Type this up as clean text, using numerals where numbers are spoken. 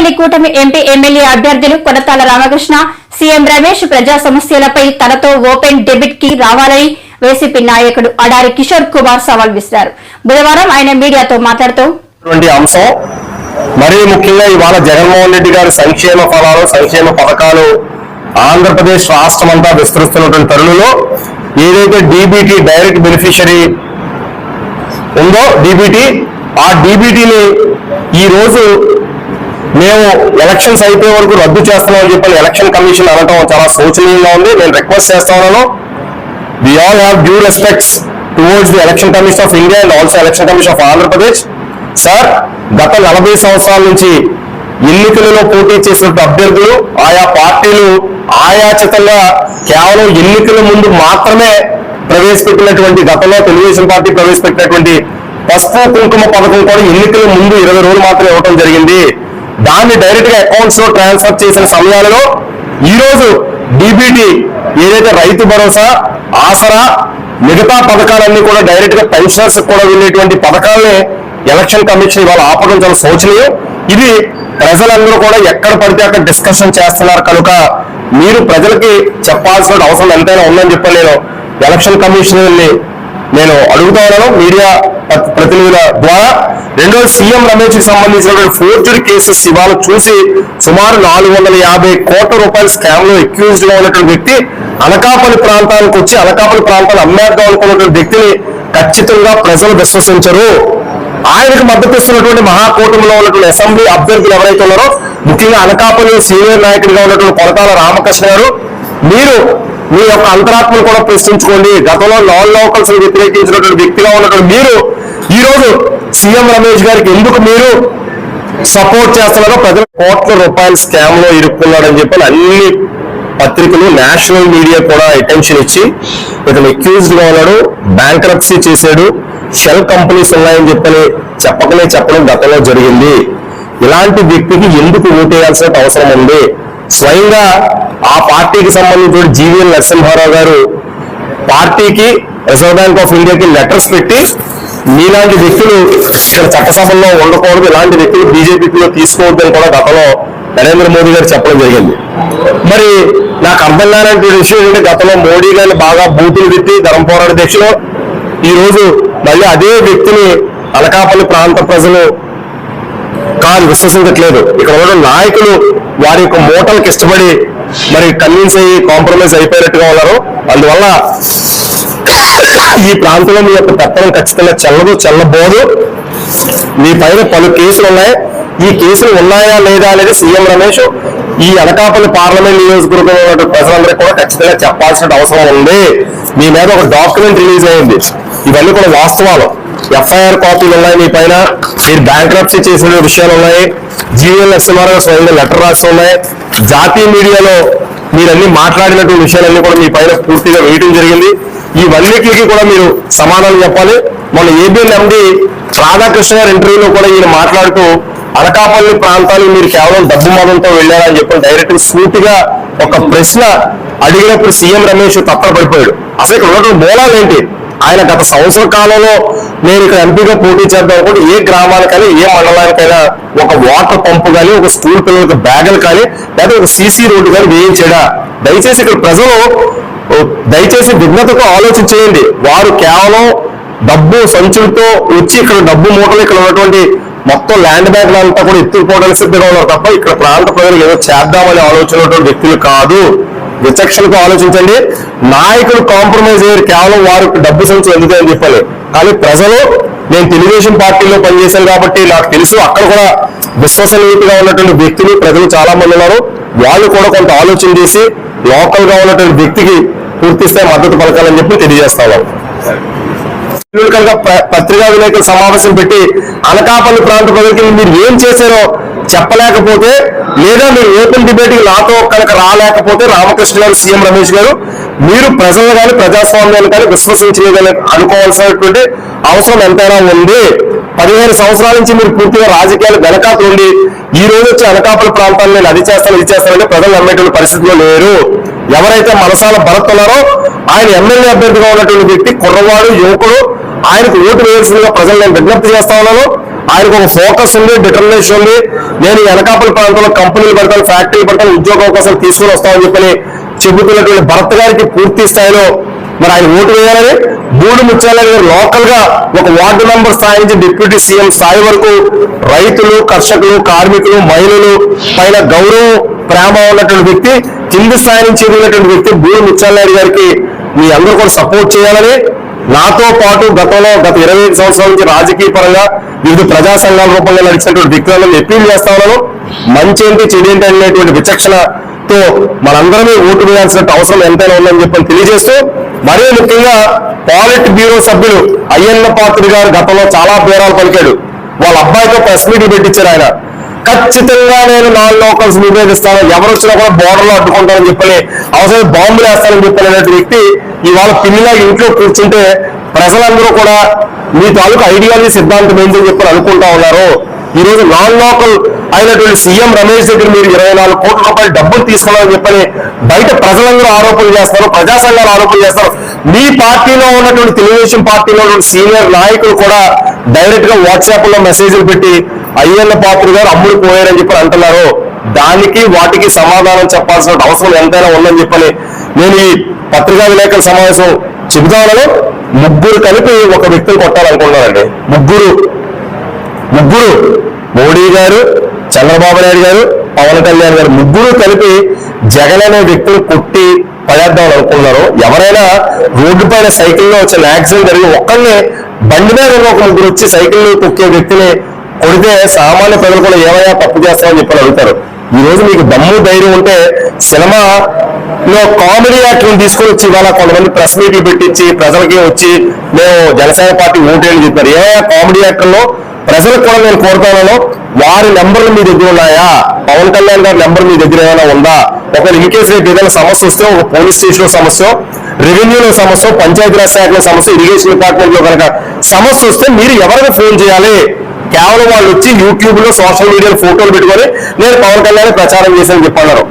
అనకాపల్లి కూటమి MP MLA అభ్యర్థులు Konathala Ramakrishna, CM Ramesh ప్రజా సమస్యలపై తనతో ఓపెన్ డెబిట్ కి రావాలని వైసీపీ నాయకుడు అడారి కిషోర్ కుమార్ సవాల్ విసిరారు. బుధవారం ఆయన మీడియాతో మాట్లాడుతూ అంశం మరీ ముఖ్యంగా ఇవాళ జగన్మోహన్ రెడ్డి గారి సంక్షేమ ఫలాలు సంక్షేమ పథకాలు ఆంధ్రప్రదేశ్ రాష్ట్రం అంతా విస్తరిస్తున్నటువంటి తరుణంలో ఏదైతే డీబీటీ డైరెక్ట్ బెనిఫిషరీ ఉందో ఆ డీబీటీని ఈ రోజు మేము ఎలక్షన్స్ అయిపోయే వరకు రద్దు చేస్తున్నామని చెప్పి ఎలక్షన్ కమిషన్ అనడం చాలా శోచనీయంగా ఉంది. నేను రిక్వెస్ట్ చేస్తా ఉన్నాను, we all have due respects towards the Election Commission of India and also Election Commission of Andhra Pradesh. Sir, గత 40 సంవత్సరాల నుంచి ఎన్నికలలో పోటీ చేసిన అభ్యర్థులు ఆయా పార్టీలు ఆయాచితంగా కేవలం ఎన్నికల ముందు మాత్రమే ప్రవేశపెట్టినటువంటి గతంలో తెలుగుదేశం పార్టీ ప్రవేశపెట్టినటువంటి పసుపు కుంకుమ పథకం కూడా ఎన్నికల ముందు 20 రోజులు మాత్రమే ఇవ్వడం జరిగింది. దాన్ని డైరెక్ట్ గా అకౌంట్స్ లో ట్రాన్స్ఫర్ చేసిన సమయాలలో ఈ రోజు డీబీటీ ఏదైతే రైతు భరోసా, ఆసరా, మిగతా పథకాలన్నీ కూడా డైరెక్ట్ గా పెన్షనర్స్ కూడా వెళ్ళేటువంటి పథకాలని ఎలక్షన్ కమిషన్ ఇవాళ ఆపడం చాలా శోచనీయం. ఇది ప్రజలందరూ కూడా ఎక్కడ పడితే అక్కడ డిస్కషన్ చేస్తున్నారు కనుక మీరు ప్రజలకి చెప్పాల్సిన అవసరం ఎంతైనా ఉందని చెప్పి నేను ఎలక్షన్ కమిషన్ నేను అడుగుతా ఉన్నాను మీడియా ప్రతినిధుల ద్వారా. రెండోది, సీఎం రమేష్ కి సంబంధించినటువంటి ఫోర్జరీ కేసెస్ ఇవాళ చూసి సుమారు 450 కోట్ల రూపాయల స్కామ్ లో అక్యూజ్డ్ గా ఉన్నటువంటి వ్యక్తి అనకాపల్లి ప్రాంతానికి వచ్చి అనకాపల్లి ప్రాంతాన్ని అమ్మేద్దాం అనుకున్నటువంటి వ్యక్తిని ఖచ్చితంగా ప్రజలు విశ్వసించరు. ఆయనకు మద్దతు ఇస్తున్నటువంటి మహాకూటమిలో ఉన్నటువంటి అసెంబ్లీ అభ్యర్థులు ఎవరైతే ఉన్నారో, ముఖ్యంగా అనకాపల్లి సీనియర్ నాయకుడిగా ఉన్నటువంటి కొనతాల రామకృష్ణ గారు, మీరు మీ యొక్క అంతరాత్మను కూడా ప్రశ్నించుకోండి. గతంలో నాన్ లోకల్స్ వ్యతిరేకించినటువంటి వ్యక్తిగా ఉన్నటువంటి మీరు ఈ రోజు సీఎం రమేష్ గారికి ఎందుకు మీరు సపోర్ట్ చేస్తున్నారో, ప్రజలు కోట్ల రూపాయల స్కామ్ లో ఇరుక్కున్నాడని చెప్పి అన్ని పత్రికలు, నేషనల్ మీడియా కూడా అటెన్షన్ ఇచ్చి ఇతను అక్యూజ్డ్ గా ఉన్నాడు, బ్యాంక్రప్సీ చేశాడు, షెల్ కంపెనీస్ ఉన్నాయని చెప్పడం గతంలో జరిగింది. ఇలాంటి వ్యక్తికి ఎందుకు ఓటేయాల్సిన అవసరం ఉంది? స్వయంగా ఆ పార్టీకి సంబంధించిన జీవీఎల్ నరసింహారావు గారు పార్టీకి, రిజర్వ్ బ్యాంక్ ఆఫ్ ఇండియాకి లెటర్స్ పెట్టి మీలాంటి వ్యక్తులు ఇక్కడ చట్టసభల్లో ఉండకూడదు, ఇలాంటి వ్యక్తులు బీజేపీలో తీసుకోవద్దని కూడా గతంలో నరేంద్ర మోదీ గారు చెప్పడం జరిగింది. మరి నాకు అర్థం కానటువంటి విషయం ఏంటంటే, గతంలో మోడీ గారిని బాగా బూతులు పెట్టి ధర్మ పోరాట దీక్షలో ఈ రోజు మళ్ళీ అదే వ్యక్తిని అనకాపల్లి ప్రాంత ప్రజలు కాదు విశ్వసించట్లేదు. ఇక్కడ ఉన్న నాయకులు వారి యొక్క మూటలకు ఇష్టపడి మరి కన్విన్స్ అయ్యి కాంప్రమైజ్ అయిపోయినట్టుగా ఉన్నారు. అందువల్ల ఈ ప్రాంతంలో మీ యొక్క పెత్తనం ఖచ్చితంగా చెల్లబోదు. మీ పైన పలు కేసులు ఉన్నాయి. ఈ కేసులు ఉన్నాయా లేదా అనేది సీఎం రమేష్ ఈ అనకాపల్లి పార్లమెంట్ నియోజకవర్గంలో ఉన్న ప్రజలందరికీ కూడా ఖచ్చితంగా చెప్పాల్సిన అవసరం ఉంది. మీ మీద ఒక డాక్యుమెంట్ రిలీజ్ అయింది, ఇవన్నీ కూడా వాస్తవాలు. ఎఫ్ఐఆర్ కాపీలు ఉన్నాయి మీ పైన, మీరు బ్యాంక్రప్సీ చేసిన విషయాలు ఉన్నాయి, జీవీఎల్ నరసింహారావు స్వయంగా లెటర్ రాసి ఉన్నాయి, జాతీయ మీడియాలో మీరన్నీ మాట్లాడినటువంటి విషయాలన్నీ కూడా మీ పైన పూర్తిగా వేయడం జరిగింది. ఇవన్నిటికీ కూడా మీరు సమాధానం చెప్పాలి. మొన్న ఏబిఎన్ ఎండి రాధాకృష్ణ గారి ఇంటర్వ్యూలో కూడా ఈయన మాట్లాడుతూ అనకాపల్లి ప్రాంతాలు మీరు కేవలం డబ్బు మదంతో వెళ్ళారని చెప్పి డైరెక్ట్ సూటిగా ఒక ప్రశ్న అడిగినప్పుడు సీఎం రమేష్ తప్పపడిపోయాడు. అసలు ఇక్కడ ఉన్నటువంటి మూలాలు ఏంటి? ఆయన గత సంవత్సర కాలంలో నేను ఇక్కడ ఎంపీగా పోటీ చేద్దాం అనుకుంటే ఏ గ్రామానికైనా ఏ మండలానికైనా ఒక వాటర్ పంపు కానీ, ఒక స్కూల్ పిల్లలకు బ్యాగులు కానీ, లేదా ఒక సీసీ రోడ్డు కానీ వేయించాడా? దయచేసి ఇక్కడ ప్రజలు విఘ్నతతో ఆలోచించేయండి. వారు కేవలం డబ్బు సంచులతో వచ్చి ఇక్కడ డబ్బు మూటలు ఇక్కడ ఉన్నటువంటి మొత్తం ల్యాండ్ బ్యాంక్ అంతా కూడా ఎత్తుకుపోవడానికి సిద్ధంగా ఉన్నారు తప్ప ఇక్కడ ప్రాంత ప్రజలు ఏదో చేద్దామని ఆలోచన వ్యక్తులు కాదు. విచక్షణతో ఆలోచించండి. నాయకులు కాంప్రమైజ్ అయ్యారు కేవలం వారు డబ్బు సంచులు ఎందుకని చెప్పాలి. కానీ ప్రజలు, నేను తెలుగుదేశం పార్టీలో పనిచేశాను కాబట్టి నాకు తెలుసు, అక్కడ కూడా విశ్వసనీయతగా ఉన్నటువంటి వ్యక్తులు ప్రజలు చాలా మంది ఉన్నారు. వాళ్ళు కూడా కొంత ఆలోచన చేసి లోకల్ గా ఉన్నటువంటి వ్యక్తికి పూర్తిస్థాయి మద్దతు పలకాలని చెప్పి తెలియజేస్తాను. పత్రికా విలేకరుల సమావేశం పెట్టి అనకాపల్లి ప్రాంత ప్రజలకి మీరు ఏం చేశారో చెప్పలేకపోతే, లేదా మీరు ఓపెన్ డిబేట్ నాతో కనుక రాలేకపోతే రామకృష్ణ గారు, సీఎం రమేష్ గారు, మీరు ప్రజలు కానీ ప్రజాస్వామ్యాన్ని కానీ విశ్వసించలేదని అనుకోవాల్సినటువంటి అవసరం ఎంతైనా ఉంది. 15 సంవత్సరాల నుంచి మీరు పూర్తిగా రాజకీయాలు వెనకాతలు ఉండి ఈ రోజు వచ్చి అనకాపల్లి ప్రాంతాల్లో నేను అది చేస్తాను ఇది చేస్తానంటే ప్రజలు నమ్మేటువంటి పరిస్థితిలో లేరు. ఎవరైతే మనసాల భరత్ ఉన్నారో ఆయన ఎమ్మెల్యే అభ్యర్థిగా ఉన్నటువంటి వ్యక్తి కుర్రవాడు, యువకుడు, ఆయనకు ఓటు వేయాల్సిందిగా ప్రజలు నేను విజ్ఞప్తి చేస్తా ఉన్నాను. ఆయనకు ఒక ఫోకస్ ఉంది, డిటర్మినేషన్ ఉంది. నేను వెనకాపల్లి ప్రాంతంలో కంపెనీలు పెడతాను, ఫ్యాక్టరీలు పెడతాను, ఉద్యోగ అవకాశాలు తీసుకుని వస్తామని చెప్పని చెబుతున్నటువంటి భరత్ గారికి పూర్తి స్థాయిలో మరి ఆయన ఓటు వేయాలని బూడి ముత్యాలరెడ్డి గారు లోకల్ గా ఒక వార్డు మెంబర్ స్థాయి నుంచి డిప్యూటీ సీఎం స్థాయి వరకు రైతులు, కర్షకులు, కార్మికులు, మహిళలు పైన గౌరవం, ప్రేమ ఉన్నటువంటి వ్యక్తి, కింది స్థాయి నుంచి ఎదిగినటువంటి వ్యక్తి బూడి ముత్యాలరెడ్డి గారికి మీ అందరూ కూడా సపోర్ట్ చేయాలని నాతో పాటు గత 25 సంవత్సరాల నుంచి రాజకీయ పరంగా వివిధ ప్రజా సంఘాల రూపంలో నడిచినటువంటి వ్యక్తులను అప్పీల్ చేస్తా ఉన్నాను. మంచి ఏంటి చెడు ఏంటి అనేటువంటి విచక్షణతో మనందరమే ఓటు వేయాల్సిన అవసరం ఎంతైనా ఉందని చెప్పని తెలియజేస్తూ, మరీ ముఖ్యంగా పాలిట్ బ్యూరో సభ్యులు అయ్యన్న పాత్రుడు గారు గతంలో చాలా బేరాలు పలికాడు. వాళ్ళ అబ్బాయితో ప్రెస్ మీట్ పెట్టించారు. ఆయన ఖచ్చితంగా నేను 4 లోకల్స్ నివేదిస్తాను, ఎవరు వచ్చినా కూడా బోర్డర్లో అడ్డుకుంటానని చెప్పని, అవసరం బాంబులు వేస్తానని చెప్పినటువంటి వ్యక్తి ఇవాళ పిల్లిలా ఇంట్లో కూర్చుంటే ప్రజలందరూ కూడా మీ తాలూకు ఐడియాలజీ సిద్ధాంతం ఏంటని చెప్పని అనుకుంటా ఉన్నారు. ఈ రోజు నాన్ లోకల్ అయినటువంటి సీఎం రమేష్ దగ్గర మీరు 24 కోట్ల రూపాయలు డబ్బులు తీసుకున్నారని చెప్పని బయట ప్రజలందరూ ఆరోపణలు చేస్తారు, ప్రజా సంఘాలు ఆరోపణలు చేస్తారు. మీ పార్టీలో ఉన్నటువంటి తెలుగుదేశం పార్టీలో ఉన్న సీనియర్ నాయకులు కూడా డైరెక్ట్ గా వాట్సాప్ లో మెసేజ్లు పెట్టి అయ్యన్న పాత్రుడు గారు అమ్ముడు పోయారని చెప్పని అంటున్నారు. దానికి వాటికి సమాధానం చెప్పాల్సిన అవసరం ఎంతైనా ఉందని చెప్పని నేను ఈ పత్రికా విలేకరుల సమావేశం చెబుతాను. ముగ్గురు కలిపి ఒక వ్యక్తిని కొట్టాలనుకుంటున్నారండి. ముగ్గురు మోడీ గారు, చంద్రబాబు నాయుడు గారు, పవన్ కళ్యాణ్ గారు ముగ్గురు కలిపి జగన్ అనే వ్యక్తిని కొట్టి పడేద్దాం అనుకున్నారు. ఎవరైనా రోడ్డు పైన సైకిల్లో వచ్చిన యాక్సిడెంట్ జరిగి ఒక్కరిని బండి మీద ఒక ముగ్గురు వచ్చి సైకిల్ తొక్కే వ్యక్తిని కొడితే సామాన్య ప్రజలు కూడా ఏమైనా తప్పు చేస్తామని చెప్పి అడుగుతారు. ఈ రోజు మీకు దమ్ము ధైర్యం ఉంటే సినిమాలో కామెడీ యాక్టర్ని తీసుకొని వచ్చి ఇవాళ కొంతమంది ప్రెస్ మీట్లు పెట్టించి ప్రజలకి వచ్చి మేము జనసేన పార్టీ ఓటేళ్ళు చెప్పారు. ఏమైనా కామెడీ యాక్టర్లో ప్రజలకు కూడా నేను కోరుతాను, వారి నెంబర్లు మీ దగ్గర ఉన్నాయా? పవన్ కళ్యాణ్ గారి నెంబర్ మీ దగ్గర ఏమైనా ఉందా? ఒకవేళ ఇన్ కేసు రేపు ఏదైనా సమస్య వస్తే, ఒక పోలీస్ స్టేషన్ లో సమస్య, రెవెన్యూలో సమస్య, పంచాయతీరాజ్ శాఖలో సమస్య, ఇరిగేషన్ డిపార్ట్మెంట్ లో కనుక సమస్య వస్తే మీరు ఎవరికి ఫోన్ చేయాలి? కేవలం వాళ్ళు వచ్చి యూట్యూబ్ లో సోషల్ మీడియాలో ఫోటోలు పెట్టుకొని నేను పవన్ కళ్యాణ్ ప్రచారం చేశానని చెప్పన్నారు.